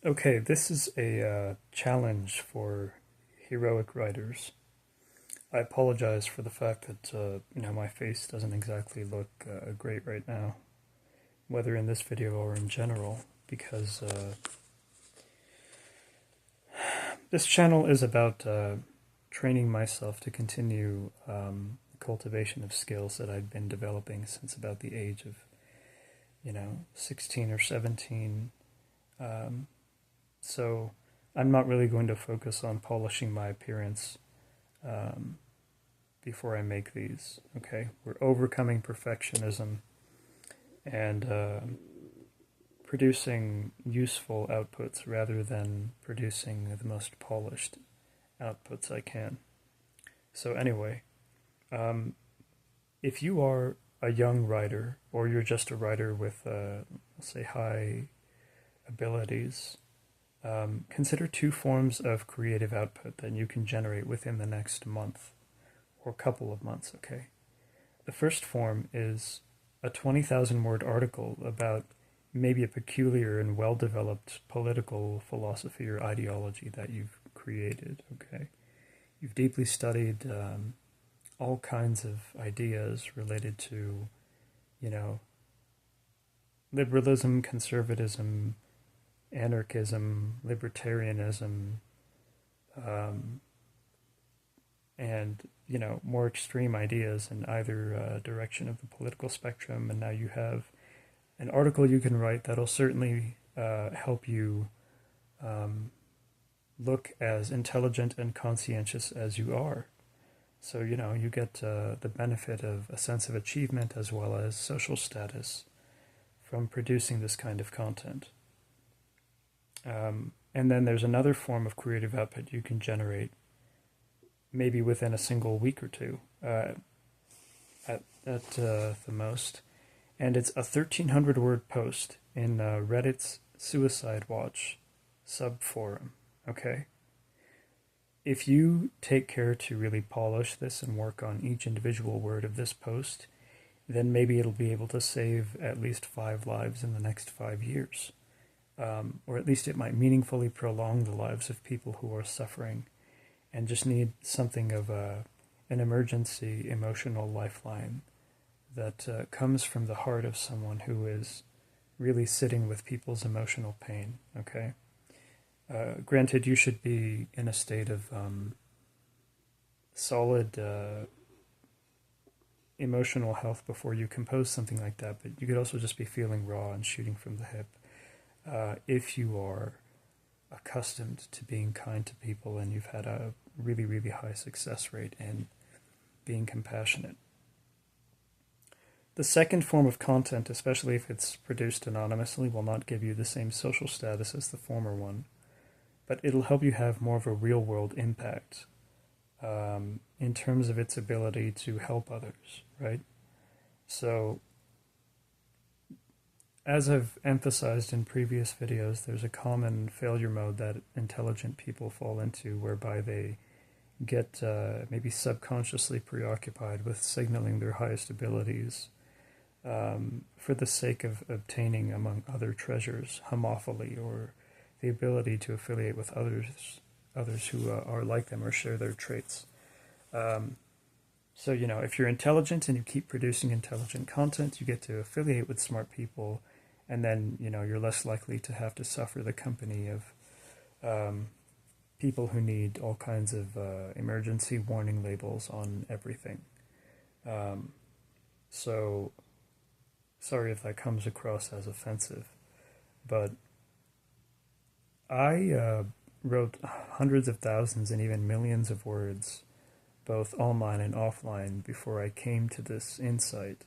Okay, this is a challenge for heroic writers. I apologize for the fact that my face doesn't exactly look great right now, whether in this video or in general, because this channel is about training myself to continue the cultivation of skills that I've been developing since about the age of 16 or 17. So I'm not really going to focus on polishing my appearance before I make these. Okay, we're overcoming perfectionism and producing useful outputs rather than producing the most polished outputs I can. So anyway, if you are a young writer or you're just a writer with, let's say, high abilities, consider two forms of creative output that you can generate within the next month or couple of months, okay? The first form is a 20,000 word article about maybe a peculiar and well developed political philosophy or ideology that you've created, okay? You've deeply studied all kinds of ideas related to, you know, liberalism, conservatism, anarchism, libertarianism, and more extreme ideas in either direction of the political spectrum. And now you have an article you can write that'll certainly help you look as intelligent and conscientious as you are. So you get the benefit of a sense of achievement as well as social status from producing this kind of content. And then there's another form of creative output you can generate maybe within a single week or two at the most. And it's a 1,300 word post in Reddit's Suicide Watch subforum, okay? If you take care to really polish this and work on each individual word of this post, then maybe it'll be able to save at least 5 lives in the next 5 years. Or at least it might meaningfully prolong the lives of people who are suffering and just need something of an emergency emotional lifeline that comes from the heart of someone who is really sitting with people's emotional pain, okay? Granted, you should be in a state of solid emotional health before you compose something like that, but you could also just be feeling raw and shooting from the hip. If you are accustomed to being kind to people and you've had a really, really high success rate in being compassionate. The second form of content, especially if it's produced anonymously, will not give you the same social status as the former one, but it'll help you have more of a real-world impact in terms of its ability to help others, right? So as I've emphasized in previous videos, there's a common failure mode that intelligent people fall into whereby they get maybe subconsciously preoccupied with signaling their highest abilities for the sake of obtaining, among other treasures, homophily or the ability to affiliate with others who are like them or share their traits. So, if you're intelligent and you keep producing intelligent content, you get to affiliate with smart people, and then, you're less likely to have to suffer the company of people who need all kinds of emergency warning labels on everything. So, sorry if that comes across as offensive, but I wrote hundreds of thousands and even millions of words, both online and offline, before I came to this insight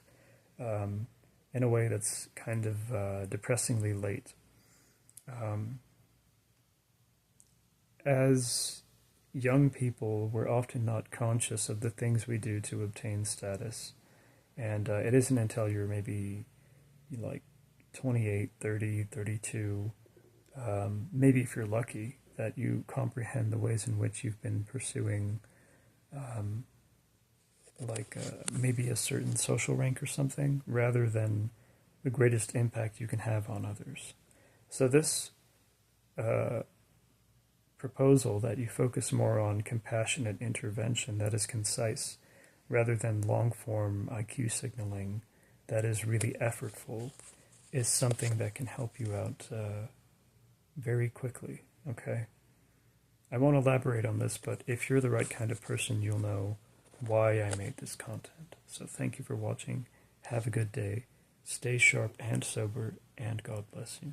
in a way that's kind of depressingly late. As young people, we're often not conscious of the things we do to obtain status. And it isn't until you're maybe like 28, 30, 32, maybe if you're lucky, that you comprehend the ways in which you've been pursuing maybe a certain social rank or something, rather than the greatest impact you can have on others. So this proposal that you focus more on compassionate intervention that is concise rather than long-form IQ signaling that is really effortful is something that can help you out very quickly, okay? I won't elaborate on this, but if you're the right kind of person, you'll know why I made this content. So thank you for watching. Have a good day. Stay sharp and sober, and God bless you.